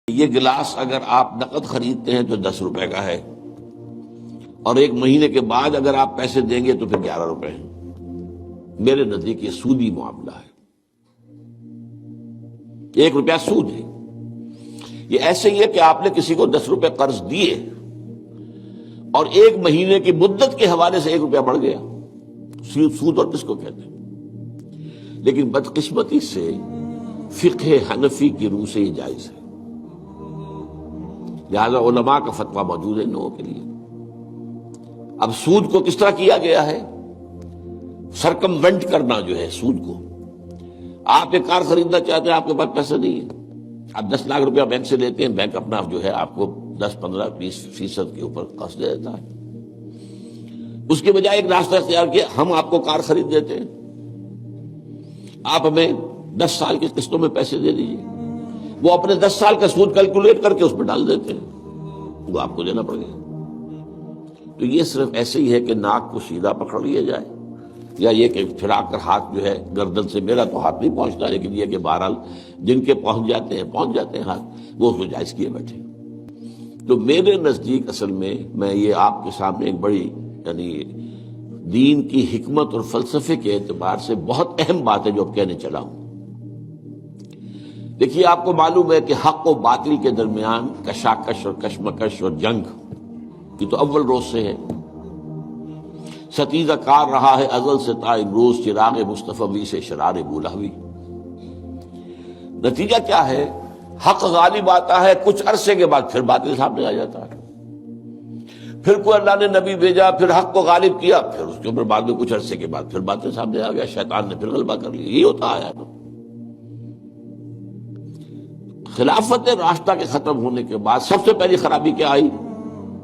یہ گلاس اگر آپ نقد خریدتے ہیں تو 10 روپے کا ہے، اور 1 مہینے کے بعد اگر آپ پیسے دیں گے تو پھر 11 روپے ہیں۔ میرے نزدیک یہ سودی معاملہ ہے، 1 روپیہ سود ہے۔ یہ ایسے ہی ہے کہ آپ نے کسی کو 10 روپے قرض دیے اور 1 مہینے کی مدت کے حوالے سے 1 روپیہ بڑھ گیا، سود اور کس کو کہتے ہیں؟ لیکن بدقسمتی سے فقہ حنفی کی روح سے یہ جائز ہے، لہذا علماء کا فتویٰ موجود ہے ان لوگوں کے لیے۔ اب سود کو کس طرح کیا گیا ہے؟ سرکموینٹ کرنا جو ہے سود کو۔ آپ ایک کار خریدنا چاہتے ہیں، آپ کے پاس پیسے نہیں ہے، آپ 10 لاکھ روپیہ بینک سے لیتے ہیں، بینک اپنا جو ہے آپ کو 10, 15, 20% کے اوپر قرض دے دیتا ہے۔ اس کے بجائے ایک راستہ اختیار کیا، ہم آپ کو کار خرید دیتے ہیں، آپ ہمیں 10 سال کی قسطوں میں پیسے دے دیجیے۔ وہ اپنے 10 سال کا سود کیلکولیٹ کر کے اس پہ ڈال دیتے ہیں، وہ آپ کو دینا پڑے گا۔ تو یہ صرف ایسے ہی ہے کہ ناک کو سیدھا پکڑ لیا جائے، یا یہ کہ پھرا کر ہاتھ جو ہے گردن سے، میرا تو ہاتھ نہیں پہنچتا، لیکن یہ کہ بہرحال جن کے پہنچ جاتے ہیں ہاتھ، وہ اس کو جائز کیے بیٹھے۔ تو میرے نزدیک اصل میں یہ آپ کے سامنے ایک بڑی یعنی دین کی حکمت اور فلسفے کے اعتبار سے بہت اہم بات ہے جو اب کہنے چلا ہوں۔ دیکھیے، آپ کو معلوم ہے کہ حق و باطل کے درمیان کشاکش اور کشمکش اور جنگ یہ تو اول روز سے ہے، ستیزہ کار رہا ہے ازل سے تا امروز، چراغ مصطفی سے شرار بولہوی۔ نتیجہ کیا ہے؟ حق غالب آتا ہے، کچھ عرصے کے بعد پھر باطل سامنے آ جاتا ہے، پھر کوئی اللہ نے نبی بھیجا، پھر حق کو غالب کیا، پھر اس کے اوپر بعد میں کچھ عرصے کے بعد پھر باطل سامنے آ گیا، شیطان نے پھر غلبہ کر لیا۔ یہ ہوتا آیا نا۔ خلافت راشدہ کے ختم ہونے کے بعد سب سے پہلی خرابی کیا آئی؟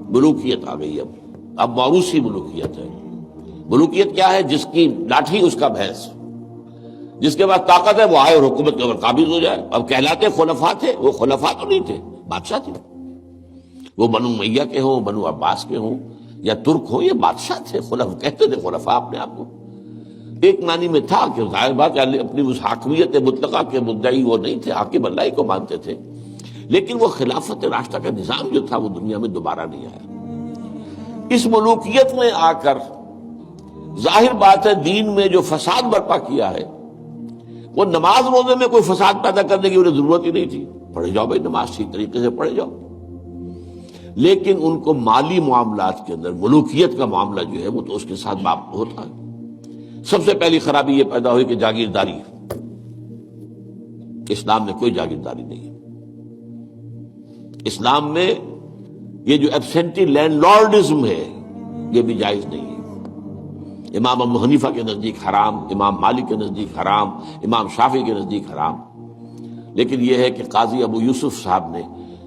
ملوکیت آ گئی۔ اب موروثی ملوکیت ہے۔ ملوکیت کیا ہے؟ جس کی لاٹھی اس کا بھینس، جس کے پاس طاقت ہے وہ آئے اور حکومت کے اوپر قابض ہو جائے۔ اب کہلاتے خلفاء تھے، وہ خلفاء تو نہیں تھے، بادشاہ تھے۔ وہ بنو امیہ کے ہوں، بنو عباس کے ہوں یا ترک ہوں، یہ بادشاہ تھے، خلفاء کہتے تھے خلفاء اپنے آپ کو۔ ایک معنی میں تھا کہ ظاہر بات اپنی اس حاکمیت مطلقہ کے مدعی وہ نہیں تھے، حاکم اللہ ہی کو مانتے تھے، لیکن وہ خلافت راشدہ کا نظام جو تھا وہ دنیا میں دوبارہ نہیں آیا۔ اس ملوکیت میں آ کر ظاہر بات ہے دین میں جو فساد برپا کیا ہے، وہ نماز روزے میں کوئی فساد پیدا کرنے کی انہیں ضرورت ہی نہیں تھی، پڑھے جاؤ بھائی نماز ٹھیک طریقے سے پڑھے جاؤ۔ لیکن ان کو مالی معاملات کے اندر ملوکیت کا معاملہ جو ہے وہ تو اس کے ساتھ باپ ہوتا ہے۔ سب سے پہلی خرابی یہ پیدا ہوئی کہ جاگیرداری، اسلام میں کوئی جاگیرداری نہیں ہے۔ اسلام میں یہ جو ایبسینٹی لینڈ لارڈزم ہے یہ بھی جائز نہیں ہے۔ امام ابو حنیفہ کے نزدیک حرام، امام مالک کے نزدیک حرام، امام شافعی کے نزدیک حرام۔ لیکن یہ ہے کہ قاضی ابو یوسف صاحب نے،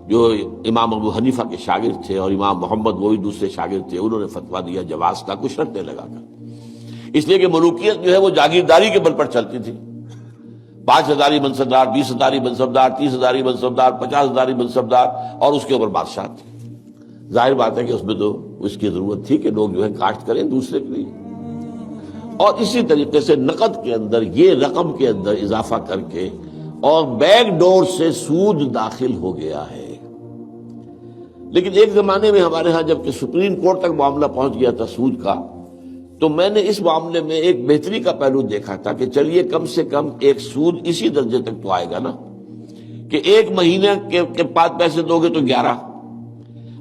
جو امام ابو حنیفہ کے شاگرد تھے، اور امام محمد وہ بھی دوسرے شاگرد تھے، انہوں نے فتویٰ دیا جواز کا، کچھ شرطیں لگا کر، اس لیے کہ ملوکیت جو ہے وہ جاگیرداری کے بل پر چلتی تھی۔ 5,000 منصبدار، 20,000 منصبدار، 30,000 منصبدار، 50,000 منصبدار، اور اس کے اوپر بادشاہ تھے۔ ظاہر بات ہے کہ اس میں تو اس کی ضرورت تھی کہ لوگ جو ہے کاشت کریں دوسرے کے لیے، اور اسی طریقے سے نقد کے اندر یہ رقم کے اندر اضافہ کر کے اور بیک ڈور سے سود داخل ہو گیا ہے۔ لیکن ایک زمانے میں ہمارے ہاں جب کہ سپریم کورٹ تک معاملہ پہنچ گیا تھا سود کا، تو میں نے اس معاملے میں ایک بہتری کا پہلو دیکھا تھا کہ چلیے کم سے کم ایک سود اسی درجے تک تو آئے گا نا کہ 1 مہینے کے بعد پیسے دو گے تو 11،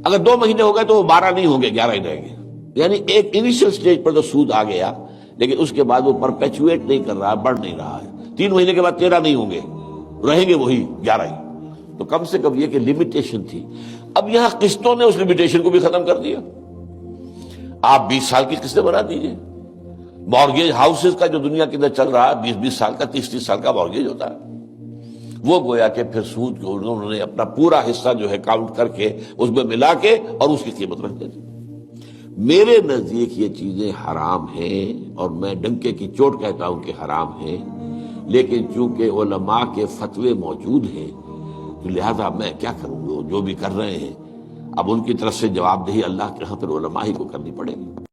اگر 2 مہینے ہو گئے تو وہ 12 نہیں ہوں گے، 11 ہی رہیں گے۔ یعنی ایک انیشل سٹیج پر تو سود آ گیا، لیکن اس کے بعد وہ پرپیچویٹ نہیں کر رہا، بڑھ نہیں رہا ہے۔ 3 مہینے کے بعد 13 نہیں ہوں گے، رہیں گے وہی 11 ہی۔ تو کم سے کم یہ کہ لمیٹیشن تھی۔ اب یہاں قسطوں نے اس لمیٹیشن کو بھی ختم کر دیا۔ آپ 20 سال کی قسطیں بنا دیجئے۔ مارگیج ہاؤسز کا جو دنیا کے اندر چل رہا ہے 20 سال کا، 30 سال کا مارگیج ہوتا ہے، وہ گویا کہ پھر سود کو انہوں نے اپنا پورا حصہ جو ہے کاؤنٹ کر کے اس میں ملا کے اور اس کی قیمت رکھ دیتے۔ میرے نزدیک یہ چیزیں حرام ہیں، اور میں ڈنکے کی چوٹ کہتا ہوں کہ حرام ہیں، لیکن چونکہ علماء کے فتوے موجود ہیں تو لہذا میں کیا کروں گا، جو بھی کر رہے ہیں اب ان کی طرف سے جواب دہی اللہ کے ہاں پھر علماء ہی کو کرنی پڑے گی۔